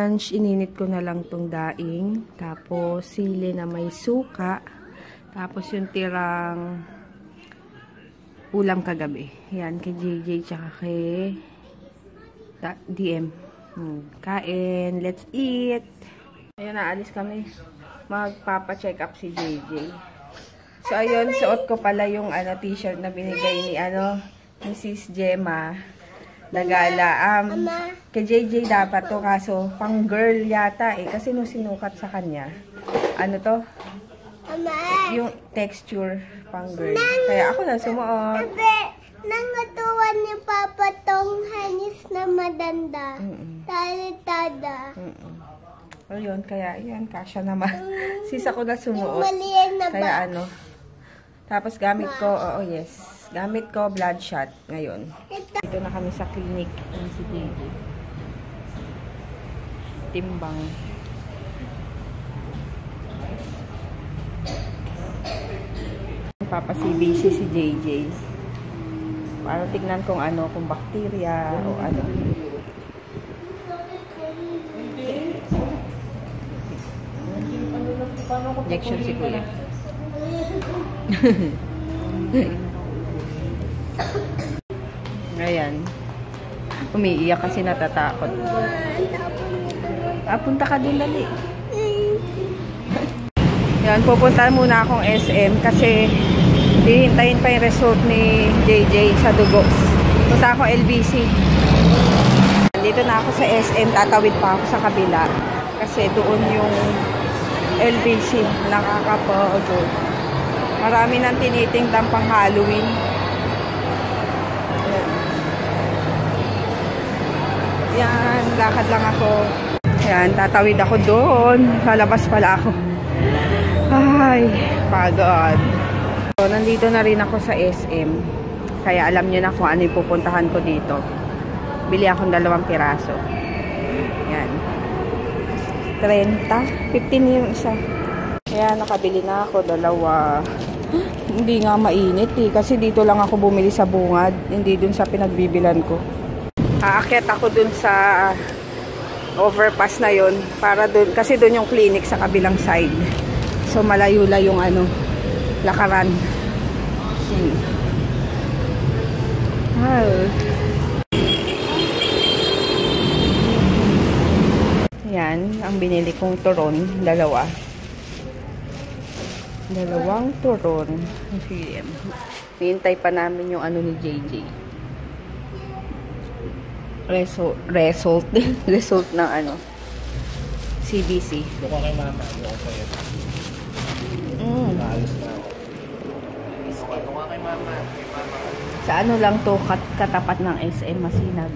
lunch, ininit ko na lang tong daing. Tapos, sili na may suka. Tapos, yung tirang ulam kagabi. Yan, kay JJ tsaka kay DM. Kain. Let's eat. Ayun, naalis kami. Magpapa-check up si JJ. So, ayun, suot ko pala yung t-shirt na binigay ni Mrs. Gemma Dagala. Kay JJ dapat to, kaso pang girl yata kasi nung sinukat sa kanya, ano to? Yung texture pang girl. Kaya ako na sumuot. Nangutuan ni Papa tong hanis na madanda. Talitada. Ayun, kaya yan, kasya naman. Sisa ko na sumuot. Na kaya tapos gamit ko, gamit ko bloodshot ngayon. Dito na kami sa clinic. Ayan si JJ. Timbang. Papasibisi si JJ. Para tignan kung kung bakterya o ano. Injection si Kuya. Ayan. Umiiyak kasi natatakot. Punta ka dun, dali. Yan, pupunta muna akong SM kasi hihintayin pa yung result ni JJ sa dugo. Punta ako LBC. Dito na ako sa SM, tatawid pa ako sa kabila kasi doon yung LBC. Nakakapagod. Marami nang tinitingdang pang Halloween. Yan, lakad lang ako. Yan, tatawid ako doon. Lalabas pala ako. Ay, pagod. So, nandito na rin ako sa SM. Kaya alam nyo na kung ano yung pupuntahan ko dito. Bili akong 2 piraso. Yan. 30. 15 yung isa. Kaya nakabili na ako 2. Hindi nga mainit kasi dito lang ako bumili sa bungad. Hindi dun sa pinagbibilan ko. Aakyat ako dun sa overpass na yon para dun, kasi dun yung clinic sa kabilang side. So malayo-layo yung lakaran. Yan, ang binili kong turon, 2. 2 turon. Hintay pa namin yung ni JJ. Result ng CBC. Doon ka kay mama. Doon ka sa'yo. Naalis na ako. Doon ka kay mama. Sa lang to, katapat ng SM Masinag.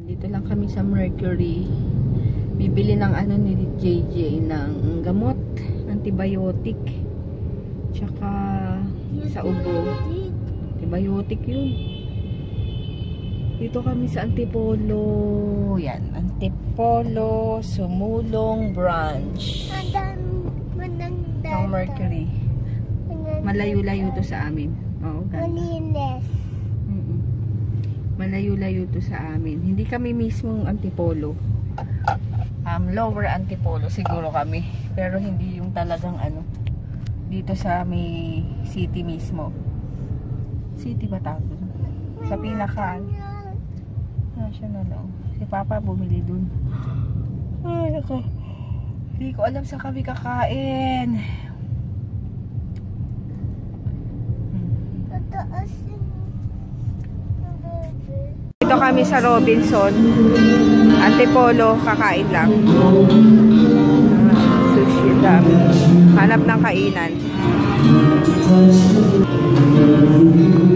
Dito lang kami sa Mercury. Bibili ng ni JJ ng gamot, antibiotic, tsaka sa ubo. Antibiotic yun. Dito kami sa Antipolo. Yan, Antipolo Sumulong Branch ng Mercury. Malayo-layo to sa amin. Oo, Malinis. Malayo-layo to sa amin. Hindi kami mismong Antipolo. Lower Antipolo siguro kami. Pero hindi yung talagang ano. Dito sa may city mismo. City ba tawag doon? Sa pinaka national. Si Papa bumili dun. Ay, ako. Hindi ko alam sa kami kakain. Dito kami sa Robinson. Antipolo, kakain lang. Sushi dami. Hanap ng kainan.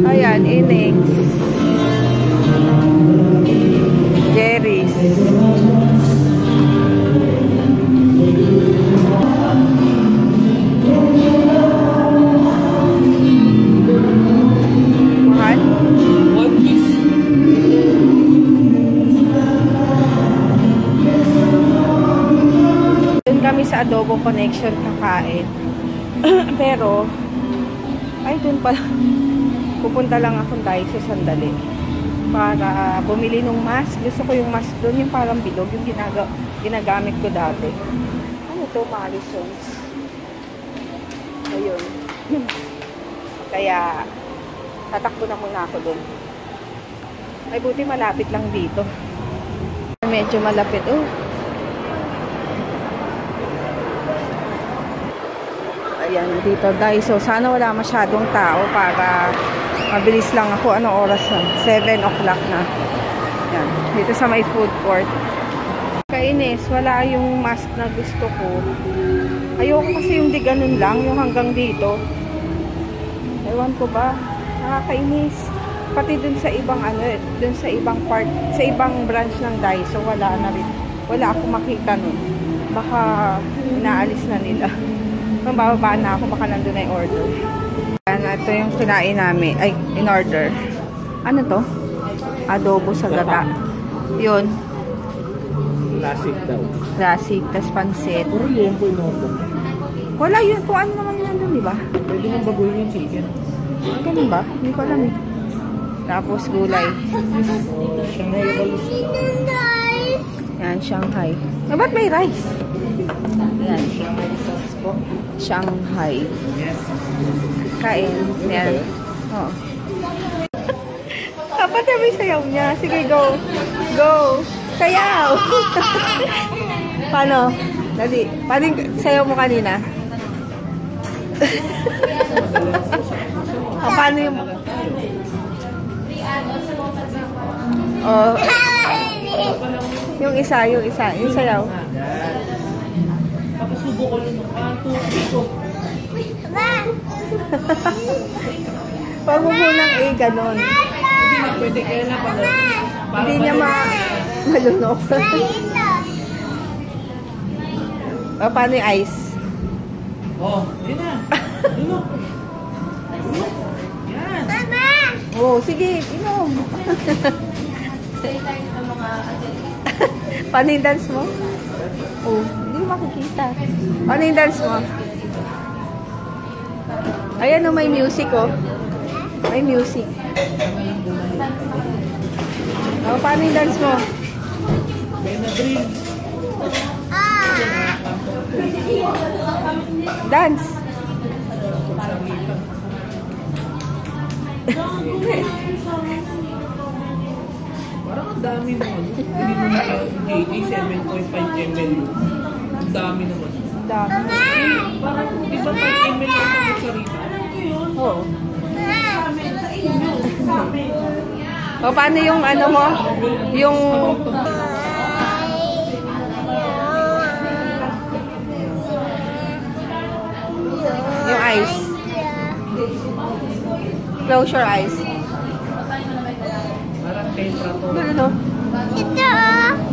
Ayan, Inex. Jerry's. Mahal? One piece. Doon kami sa Adobo Connection kakain. Pero, ay doon pala. Pupunta lang ako tayo sa sandali. Para bumili ng mask. Gusto ko yung mask doon. Yung parang bilog. Yung ginagamit ko dati. Ano to? Marisons. Ayun. Kaya, tatakbo na muna ako doon. Ay, buti malapit lang dito. Medyo malapit. Oh. Ayan, dito Daiso. Sana wala masyadong tao para mabilis lang ako. Anong oras na? 7 o'clock na. Ayan, dito sa may food court. Kainis, wala yung mask na gusto ko. Ayoko kasi yung di ganun lang, yung hanggang dito. Ewan ko ba? Nakakainis. Pati dun sa ibang ano, dun sa ibang part, sa ibang branch ng Daiso, wala na rin. Wala akong makita nun. Baka inaalis na nila. Kung bababa na ako, baka nandun na yung order. Ito yung kinain namin. Ay, in order. Ano to? Adobo sa gata. Yun. Classic daw. Classic. Tas pansit. Puro yun po yung Wala yun. Kung ano naman yun nandun, diba? pwede mong baguhin yung chicken. Ganun ba? Hindi ko alam eh. Tapos gulay. Shanghai balls. Yan, Shanghai. Ba't may rice? Yan. Shanghai sauce po. Shanghai. Yes. Kain. Yan. Oo. Dapat na may sayaw niya. Sige, go. Go. Sayaw. Paano? Dali. Paano yung sayaw mo kanina? Paano yung... Oh. Yung isa. Yung sayaw. Pakasubo ko lang ng tubig ko. Pag mo munang ganon. Hindi na pwede kaya na pala. Hindi niya malunok. O, paano yung ice? Oh, yun na. Lunok. Yan. Oh, sige, inom. Paano yung dance mo? Oh, hindi mo makikita. Paano yung dance mo? Ayan o, may music oh. May music. Oh, paano yung dance mo? Benadryl. Dance. Parang ang dami naman. Hindi mo na JD 7.5 ml. Ang dami naman. Dami. Parang di ba 5 ml lang sa sarili? Oo. O, paano yung ano mo? Yung... Yung eyes. Close your eyes. Parang tempra to. Ganun o. Ito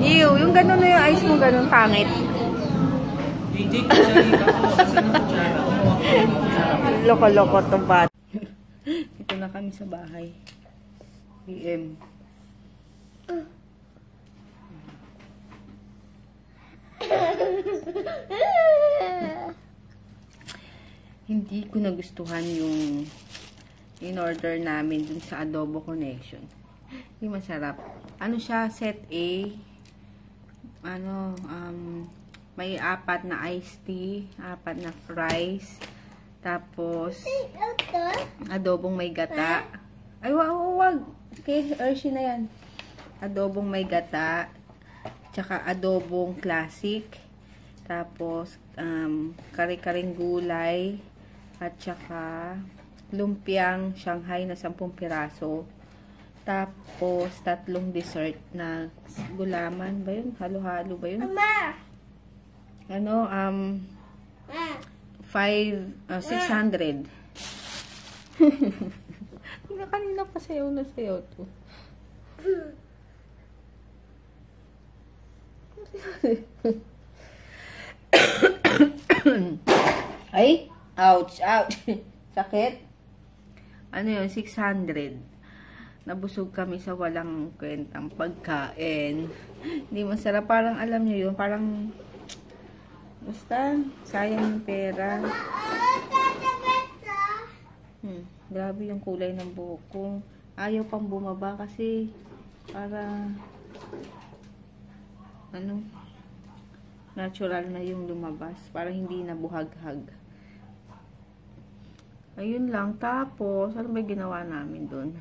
Ew, yung ganun na yung eyes mo, ganun, pangit. JJ, kutsari ka. Kasi ng kutsara. Umuha ko ng kutsara. Loko-loko to bat. Ito Nandito na kami sa bahay. PM. Hindi ko nagustuhan yung in-order namin dun sa Adobo Connection. Hindi masarap. Ano siya? Set A. May 4 na iced tea, 4 na fries, tapos adobong may gata. Ay, wag. Okay, Hershey na yan. Adobong may gata, tsaka adobong classic, tapos kare-karing gulay, at tsaka lumpiang Shanghai na 10 piraso. Tapos 3 dessert na gulaman ba yun? Halo-halo ba yun? Mama! 600. Kanina pa sayaw na sayaw to. Ay! Ouch! Ouch! Sakit? Ano yun? 600. Nabusog kami sa walang kwentang pagkain. Hindi masarap. Parang alam nyo yun. Parang basta sayang yung pera. Grabe yung kulay ng buhok ko. Ayaw pang bumaba kasi para natural na yung lumabas. Para hindi na buhaghag. Ayun lang. Tapos, ano ba ginawa namin doon?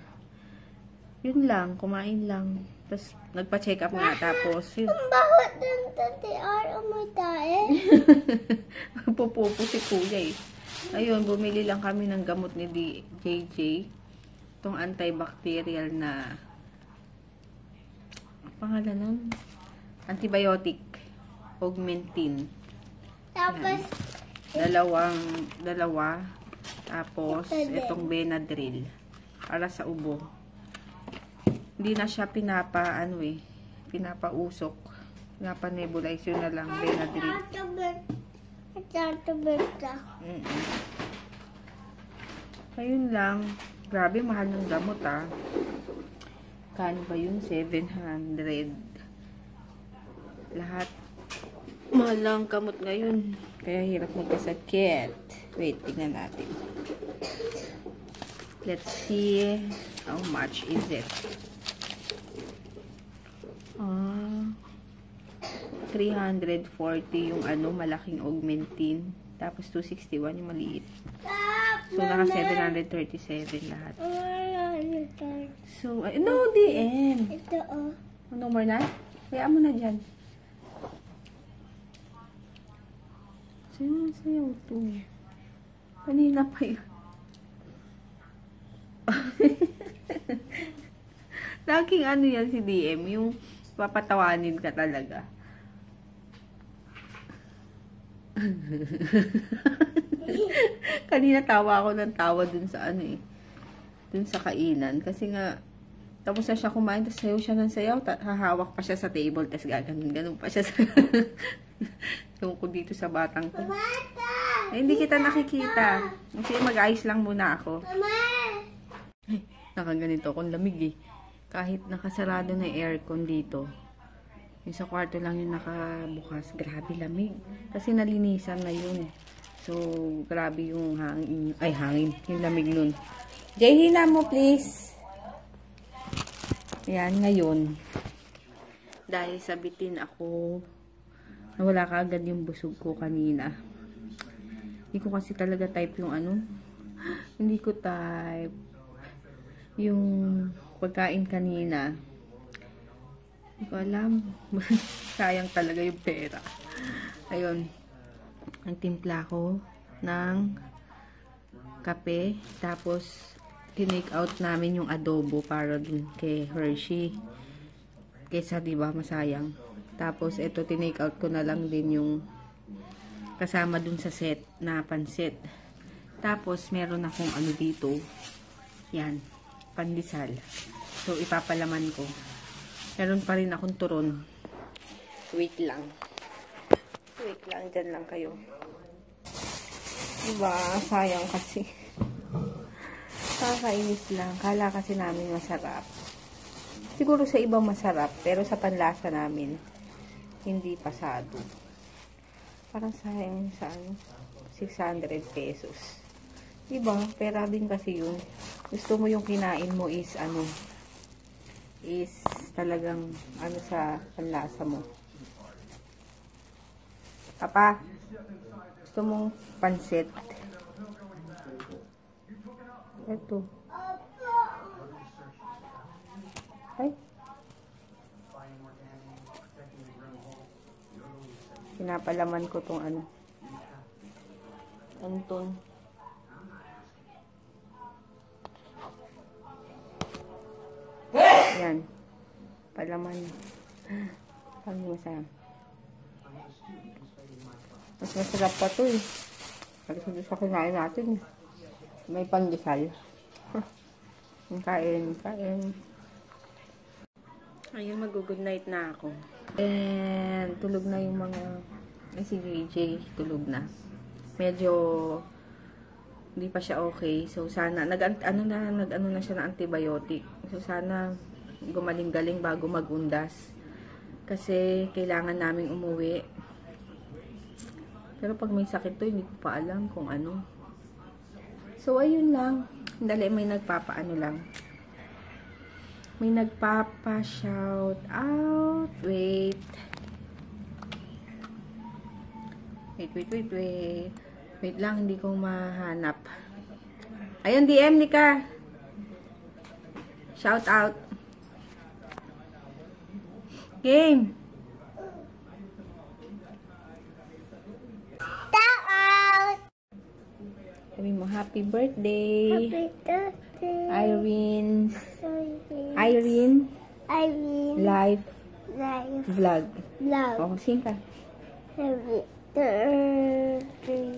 Yun lang. Kumain lang. Tapos, nagpa-check up nga. Tapos, yun. Bakit dun TR amoy tayo? Pupupo si kuya eh. Ayun, bumili lang kami ng gamot ni JJ. Itong antibacterial na pangalan nun? Antibiotic. Augmentin. Tapos, Dalawa. Tapos, itong Benadryl. Para sa ubo. Hindi na siya pinapausok. Pinapanebulize yun na lang. Benadryl. Ayun lang. Grabe, mahal ng gamot Kano ba yun? 700. Lahat. Mahal lang gamot ngayon. Kaya hirap magkasakit. Wait, tingnan natin. Let's see how much is it. 340 yung malaking Augmentin. Tapos 261 yung maliit. So, naka 737 lahat. So, no, DM. Ito, No more na? Kaya mo na dyan. Sayaw to. Kanina pa yun. Laging yan si DM. Yung papatawanin ka talaga. Kanina tawa ako ng tawa dun sa dun sa kainan. Kasi nga, tapos na siya kumain, tapos sayaw siya ng sayaw, hahawak pa siya sa table, tapos ganun pa siya sa tungkol dito sa batang ko. Hindi kita nakikita. Kasi mag-ayos lang muna ako. Nakaganito akong lamig eh. Kahit nakasarado na yung aircon dito. Yung sa kwarto lang yung nakabukas. Grabe lamig. Kasi nalinisan na yun. So, grabe yung hangin. Ay, hangin. Yung lamig nun. Jay, hina mo please. Ayan, ngayon. Dahil sabitin ako, nawala ka agad yung busog ko kanina. Hindi ko kasi talaga type yung hindi ko type yung pagkain kanina. Hindi ko alam. Sayang talaga yung pera. Ayun. Ang timpla ko ng kape. Tapos, tinake out namin yung adobo para dun kay Hershey. Kesa diba masayang. Tapos, ito tinake out ko na lang din yung kasama dun sa set na pansit. Tapos, meron akong dito. Yan. Pandesal. So, ipapalaman ko. Meron pa rin akong turon. Wait lang. Wait lang. Dyan lang kayo. Diba? Sayang kasi. Nakakainis lang. Kala kasi namin masarap. Siguro sa ibang masarap, pero sa panlasa namin, hindi pasado. Parang sayang sa 600 pesos. Diba? Pera din kasi yun. Gusto mo yung kinain mo is talagang sa panlasa mo. Papa, gusto mong pansit? Ito. Ay. Pinapalaman ko tong Anton. Yan. Palaman. Paano masarap? Mas masarap pa to eh. Kasi sa kinain natin. May pandesal. Kain. Ayun, mag-good night na ako. And tulog na yung mga si JJ, tulog na. Medyo hindi pa siya okay. So sana nag-ano na siya ng antibiotic. So sana gumaling-galing bago magundas. Kasi kailangan naming umuwi. Pero pag may sakit to, hindi ko pa alam kung ano. So ayun lang. Dali, may nagpapaano lang. May nagpapa-shout out. Wait. Wait lang, hindi ko mahanap. Ayun, DM Nika. Shout out. Game. Shout out. Sabi mo, happy birthday. Happy birthday. Irene. Live. Vlog. Love. Oh, sing ka. Happy birthday.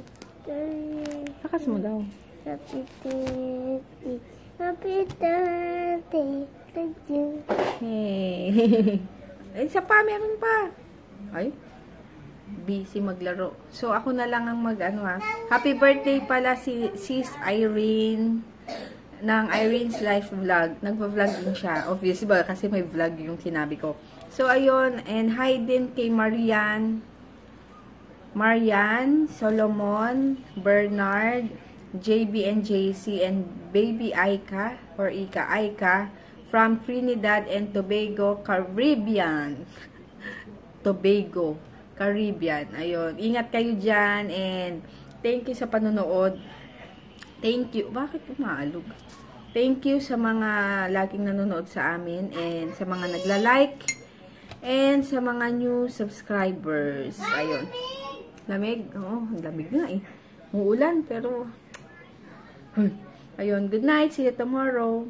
Lakas mo daw. Happy birthday. Happy birthday. Thank you. Hey. Isa pa, meron pa. Ay. Busy maglaro. So, ako na lang ang Happy birthday pala si Sis Irene ng Irene's Life Vlog. Nagpa-vlog din siya. Obviously ba? Kasi may vlog yung sinabi ko. So, ayun. And hi din kay Marian, Solomon, Bernard, JB and JC, and Baby Aika, or Aika, from Trinidad and Tobago, Caribbean. Caribbean. Ayun. Ingat kayo dyan. And thank you sa panonood. Thank you. Bakit umaalog? Thank you sa mga laging nanonood sa amin. And sa mga nagla-like. And sa mga new subscribers. Ayun. Lamig. Oo, lamig nga eh. Uulan pero... Ayun. Good night. See you tomorrow.